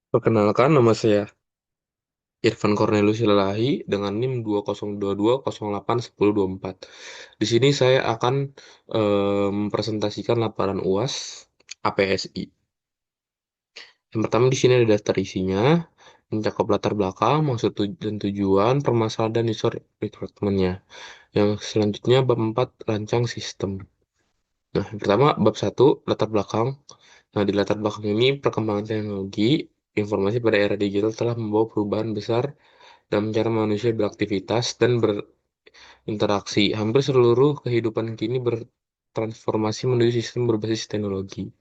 Perkenalkan, nama saya Irfan Cornelius Silalahi dengan NIM 2022081024. Di sini saya akan mempresentasikan laporan UAS APSI. Yang pertama di sini ada daftar isinya, mencakup latar belakang, maksud dan tujuan, permasalahan dan user requirement-nya. Yang selanjutnya bab 4 rancang sistem. Nah, yang pertama bab 1 latar belakang. Nah, di latar belakang ini perkembangan teknologi informasi pada era digital telah membawa perubahan besar dalam cara manusia beraktivitas dan berinteraksi. Hampir seluruh kehidupan kini bertransformasi menuju sistem berbasis teknologi,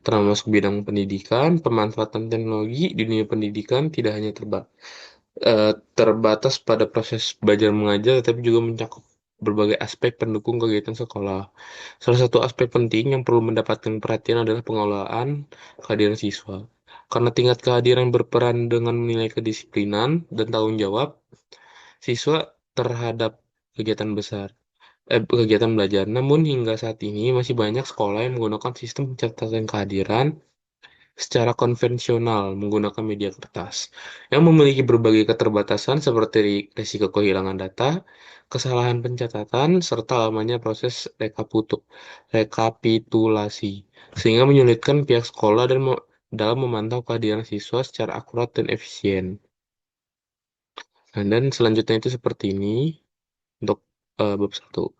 termasuk bidang pendidikan. Pemanfaatan teknologi di dunia pendidikan tidak hanya terbatas pada proses belajar mengajar, tetapi juga mencakup berbagai aspek pendukung kegiatan sekolah. Salah satu aspek penting yang perlu mendapatkan perhatian adalah pengelolaan kehadiran siswa. Karena tingkat kehadiran berperan dengan menilai kedisiplinan dan tanggung jawab siswa terhadap kegiatan besar, kegiatan belajar. Namun hingga saat ini masih banyak sekolah yang menggunakan sistem pencatatan kehadiran secara konvensional menggunakan media kertas yang memiliki berbagai keterbatasan seperti risiko kehilangan data, kesalahan pencatatan, serta lamanya proses rekapitulasi, sehingga menyulitkan pihak sekolah dalam memantau kehadiran siswa secara akurat dan efisien. Nah, dan selanjutnya itu seperti ini untuk bab 1.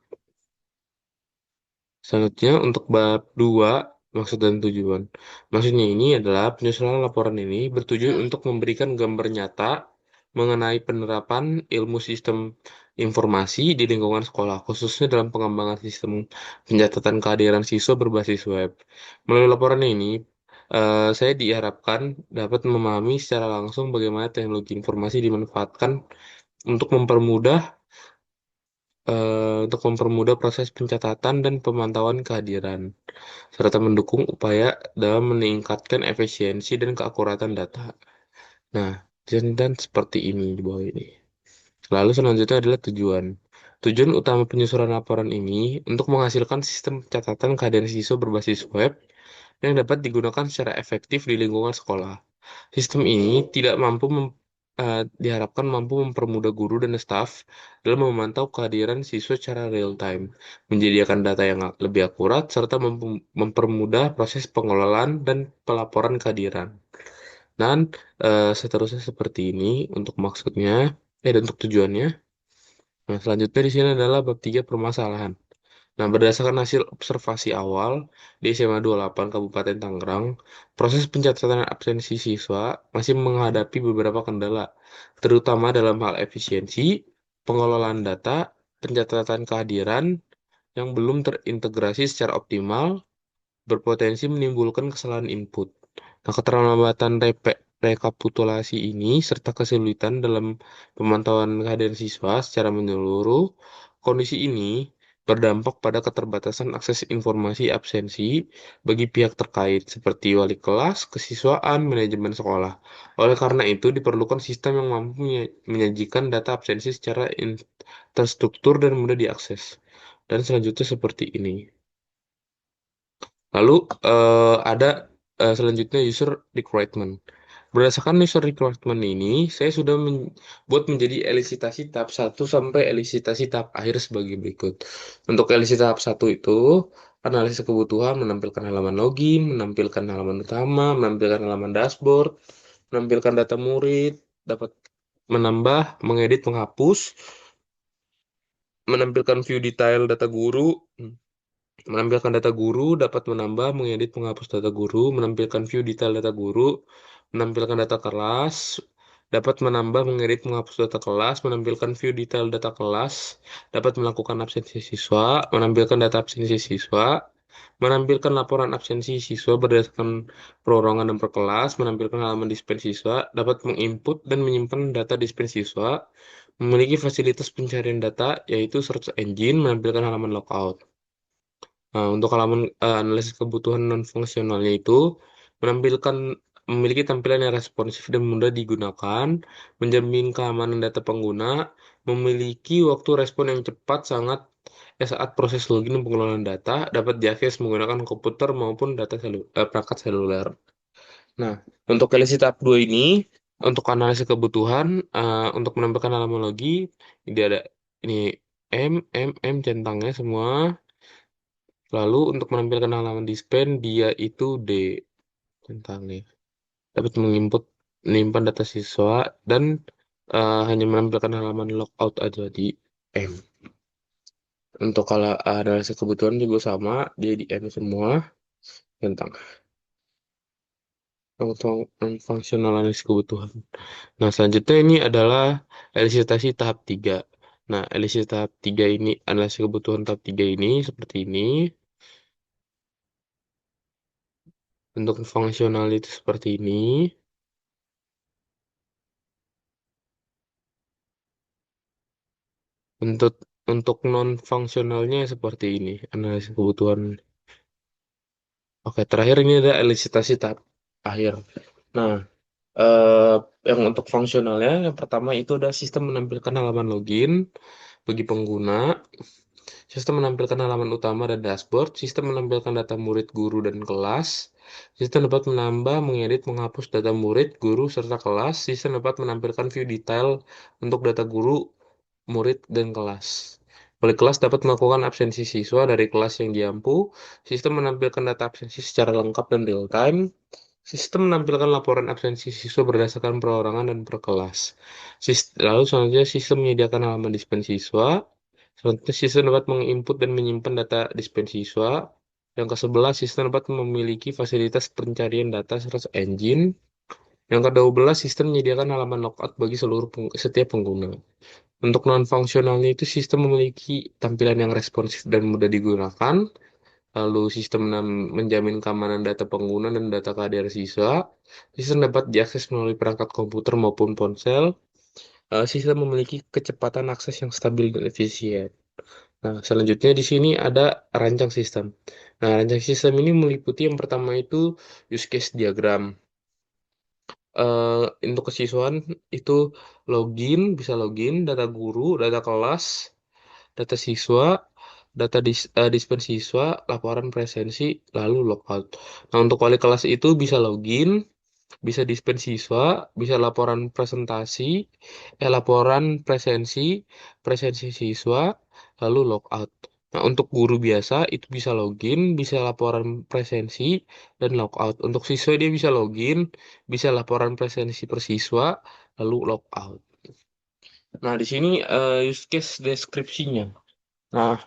Selanjutnya untuk bab 2 maksud dan tujuan. Maksudnya ini adalah penyusunan laporan ini bertujuan untuk memberikan gambar nyata mengenai penerapan ilmu sistem informasi di lingkungan sekolah, khususnya dalam pengembangan sistem pencatatan kehadiran siswa berbasis web. Melalui laporan ini, saya diharapkan dapat memahami secara langsung bagaimana teknologi informasi dimanfaatkan untuk mempermudah proses pencatatan dan pemantauan kehadiran, serta mendukung upaya dalam meningkatkan efisiensi dan keakuratan data. Nah, dan seperti ini di bawah ini. Lalu selanjutnya adalah tujuan. Tujuan utama penyusunan laporan ini untuk menghasilkan sistem pencatatan kehadiran siswa berbasis web yang dapat digunakan secara efektif di lingkungan sekolah. Sistem ini tidak diharapkan mampu mempermudah guru dan staf dalam memantau kehadiran siswa secara real time, menyediakan data yang lebih akurat, serta mempermudah proses pengelolaan dan pelaporan kehadiran. Dan seterusnya seperti ini untuk maksudnya, dan untuk tujuannya. Nah, selanjutnya di sini adalah bab 3 permasalahan. Nah, berdasarkan hasil observasi awal di SMA 28 Kabupaten Tangerang, proses pencatatan absensi siswa masih menghadapi beberapa kendala, terutama dalam hal efisiensi, pengelolaan data, pencatatan kehadiran yang belum terintegrasi secara optimal, berpotensi menimbulkan kesalahan input. Nah, keterlambatan rekapitulasi ini serta kesulitan dalam pemantauan kehadiran siswa secara menyeluruh, kondisi ini berdampak pada keterbatasan akses informasi absensi bagi pihak terkait seperti wali kelas, kesiswaan, manajemen sekolah. Oleh karena itu, diperlukan sistem yang mampu menyajikan data absensi secara terstruktur dan mudah diakses. Dan selanjutnya seperti ini. Lalu ada selanjutnya user requirement. Berdasarkan user requirement ini, saya sudah membuat menjadi elisitasi tahap 1 sampai elisitasi tahap akhir sebagai berikut. Untuk elisitasi tahap 1 itu, analisis kebutuhan, menampilkan halaman login, menampilkan halaman utama, menampilkan halaman dashboard, menampilkan data murid, dapat menambah, mengedit, menghapus, menampilkan view detail data guru, menampilkan data guru, dapat menambah, mengedit, menghapus data guru, menampilkan view detail data guru, menampilkan data kelas, dapat menambah, mengedit, menghapus data kelas, menampilkan view detail data kelas, dapat melakukan absensi siswa, menampilkan data absensi siswa, menampilkan laporan absensi siswa berdasarkan perorangan dan per kelas, menampilkan halaman dispen siswa, dapat menginput dan menyimpan data dispen siswa, memiliki fasilitas pencarian data, yaitu search engine, menampilkan halaman logout. Nah, untuk halaman analisis kebutuhan non-fungsionalnya itu menampilkan memiliki tampilan yang responsif dan mudah digunakan, menjamin keamanan data pengguna, memiliki waktu respon yang cepat saat proses login dan pengelolaan data dapat diakses menggunakan komputer maupun perangkat seluler. Nah, untuk LC tahap 2 ini, untuk analisis kebutuhan, untuk menampilkan halaman logi, ini ada ini M centangnya semua. Lalu untuk menampilkan halaman dispen, dia itu D centangnya. Dapat menyimpan data siswa dan hanya menampilkan halaman logout aja di M. Untuk kalau analisis kebutuhan juga sama, dia di M semua tentang fungsional analisis kebutuhan. Nah, selanjutnya ini adalah elisitasi tahap 3. Nah, elisitasi tahap 3 ini, analisis kebutuhan tahap 3 ini seperti ini. Bentuk fungsional itu seperti ini. Untuk untuk non fungsionalnya seperti ini, analisis kebutuhan. Oke, terakhir ini ada elisitasi tahap akhir. Nah, eh, yang untuk fungsionalnya, yang pertama itu ada sistem menampilkan halaman login bagi pengguna. Sistem menampilkan halaman utama dan dashboard. Sistem menampilkan data murid, guru, dan kelas. Sistem dapat menambah, mengedit, menghapus data murid, guru, serta kelas. Sistem dapat menampilkan view detail untuk data guru, murid, dan kelas. Wali kelas dapat melakukan absensi siswa dari kelas yang diampu. Sistem menampilkan data absensi secara lengkap dan real time. Sistem menampilkan laporan absensi siswa berdasarkan perorangan dan per kelas. Lalu selanjutnya sistem menyediakan halaman dispen siswa. Selanjutnya sistem dapat menginput dan menyimpan data dispen siswa. Yang ke-11, sistem dapat memiliki fasilitas pencarian data search engine. Yang ke-12, sistem menyediakan halaman logout bagi setiap pengguna. Untuk non-fungsionalnya itu sistem memiliki tampilan yang responsif dan mudah digunakan. Lalu sistem menjamin keamanan data pengguna dan data kehadiran siswa. Sistem dapat diakses melalui perangkat komputer maupun ponsel. Sistem memiliki kecepatan akses yang stabil dan efisien. Nah, selanjutnya di sini ada rancang sistem. Nah, rancang sistem ini meliputi yang pertama itu use case diagram. Untuk kesiswaan itu bisa login, data guru, data kelas, data siswa, dispen siswa, laporan presensi, lalu logout. Nah, untuk wali kelas itu bisa login, bisa dispen siswa, bisa laporan presentasi, laporan presensi, presensi siswa, lalu logout. Nah, untuk guru biasa itu bisa login, bisa laporan presensi, dan logout. Untuk siswa dia bisa login, bisa laporan presensi per siswa, lalu logout. Nah, di sini use case deskripsinya. Nah,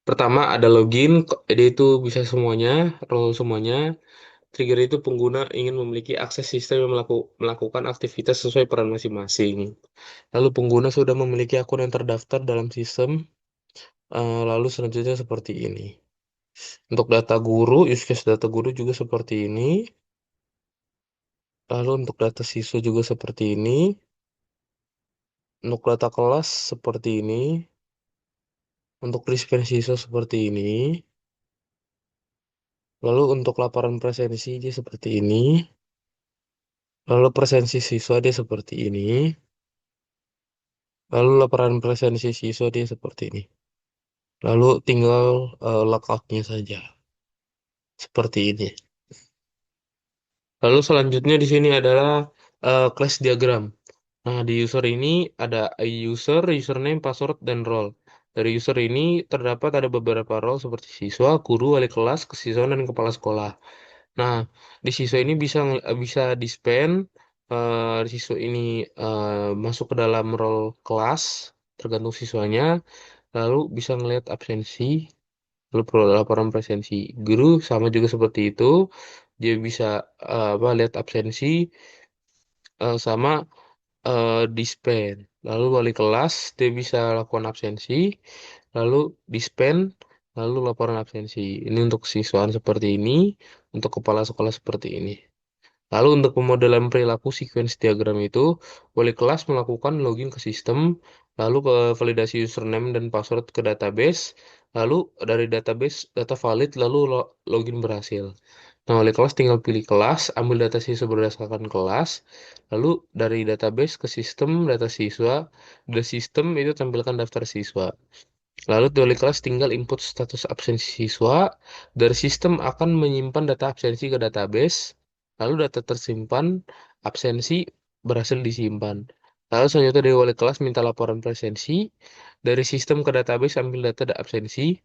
pertama ada login, dia itu bisa semuanya, role semuanya. Trigger itu pengguna ingin memiliki akses sistem yang melakukan aktivitas sesuai peran masing-masing. Lalu pengguna sudah memiliki akun yang terdaftar dalam sistem. Lalu selanjutnya seperti ini. Untuk data guru, use case data guru juga seperti ini. Lalu untuk data siswa juga seperti ini. Untuk data kelas seperti ini. Untuk dispen siswa seperti ini. Lalu untuk laporan presensi dia seperti ini. Lalu presensi siswa dia seperti ini. Lalu laporan presensi siswa dia seperti ini. Lalu tinggal logoutnya saja. Seperti ini. Lalu selanjutnya di sini adalah class diagram. Nah, di user ini ada user, username, password, dan role. Dari user ini terdapat ada beberapa role seperti siswa, guru, wali kelas, kesiswaan, dan kepala sekolah. Nah, di siswa ini bisa di-spend, siswa ini masuk ke dalam role kelas, tergantung siswanya, lalu bisa ngelihat absensi, lalu laporan presensi. Guru sama juga seperti itu, dia bisa lihat absensi sama dispen. Lalu wali kelas dia bisa lakukan absensi, lalu dispen, lalu laporan absensi. Ini untuk siswaan seperti ini, untuk kepala sekolah seperti ini. Lalu untuk pemodelan perilaku sequence diagram itu, wali kelas melakukan login ke sistem, lalu ke validasi username dan password ke database, lalu dari database data valid, lalu login berhasil. Nah, wali kelas tinggal pilih kelas, ambil data siswa berdasarkan kelas, lalu dari database ke sistem data siswa, dari sistem itu tampilkan daftar siswa. Lalu di wali kelas tinggal input status absensi siswa. Dari sistem akan menyimpan data absensi ke database. Lalu data tersimpan absensi berhasil disimpan. Lalu selanjutnya dari wali kelas minta laporan presensi. Dari sistem ke database ambil data absensi.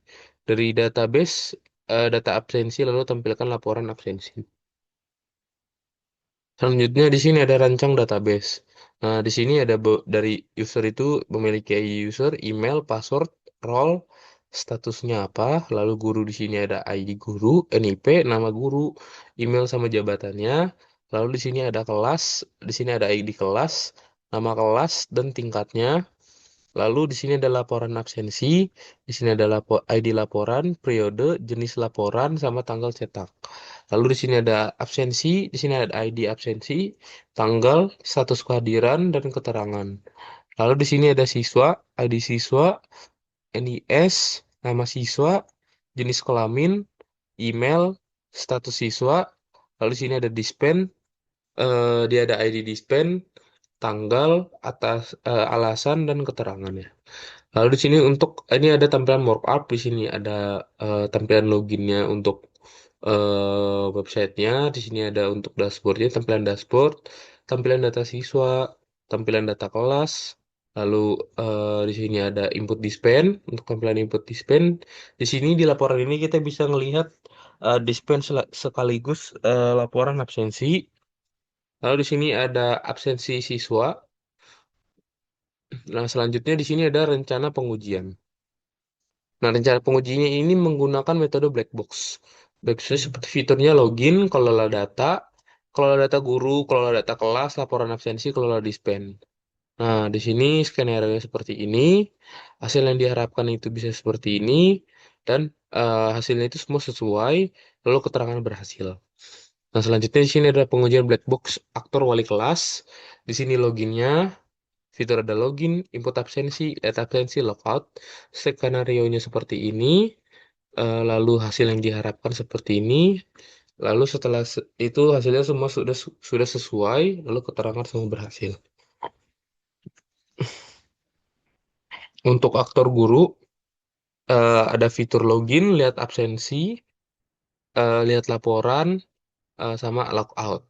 Dari database data absensi lalu tampilkan laporan absensi. Selanjutnya di sini ada rancang database. Nah, di sini ada dari user itu memiliki ID user, email, password, role, statusnya apa. Lalu guru di sini ada ID guru, NIP, nama guru, email sama jabatannya. Lalu di sini ada kelas, di sini ada ID kelas, nama kelas dan tingkatnya. Lalu di sini ada laporan absensi, di sini ada ID laporan, periode, jenis laporan, sama tanggal cetak. Lalu di sini ada absensi, di sini ada ID absensi, tanggal, status kehadiran, dan keterangan. Lalu di sini ada siswa, ID siswa, NIS, nama siswa, jenis kelamin, email, status siswa. Lalu di sini ada dispen, dia ada ID dispen, tanggal, alasan, dan keterangannya. Lalu di sini untuk ini ada tampilan markup, di sini ada tampilan loginnya untuk websitenya, di sini ada untuk dashboardnya, tampilan dashboard, tampilan data siswa, tampilan data kelas, lalu di sini ada input dispen untuk tampilan input dispen. Di sini di laporan ini kita bisa melihat dispen sekaligus laporan absensi. Lalu di sini ada absensi siswa. Nah, selanjutnya di sini ada rencana pengujian. Nah, rencana pengujinya ini menggunakan metode black box. Black box seperti fiturnya login, kelola data, kelola data guru, kelola data kelas, laporan absensi, kelola dispen. Nah, di sini skenario seperti ini, hasil yang diharapkan itu bisa seperti ini, dan hasilnya itu semua sesuai, lalu keterangan berhasil. Nah, selanjutnya di sini ada pengujian black box aktor wali kelas. Di sini loginnya, fitur ada login, input absensi, data absensi, logout. Skenario-nya seperti ini, lalu hasil yang diharapkan seperti ini. Lalu setelah itu hasilnya semua sudah sesuai, lalu keterangan semua berhasil. Untuk aktor guru, ada fitur login, lihat absensi, lihat laporan, sama logout.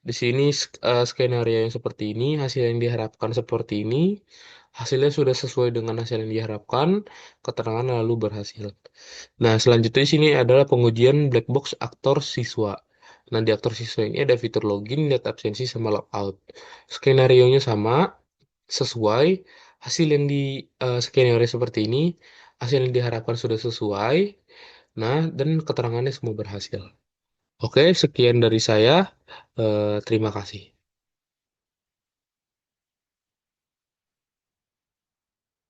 Di sini skenario yang seperti ini, hasil yang diharapkan seperti ini, hasilnya sudah sesuai dengan hasil yang diharapkan, keterangan lalu berhasil. Nah, selanjutnya di sini adalah pengujian black box aktor siswa. Nah, di aktor siswa ini ada fitur login, lihat absensi, sama logout. Skenario-nya sama, sesuai, hasil yang di skenario seperti ini, hasil yang diharapkan sudah sesuai, nah, dan keterangannya semua berhasil. Oke, sekian dari saya. Terima kasih.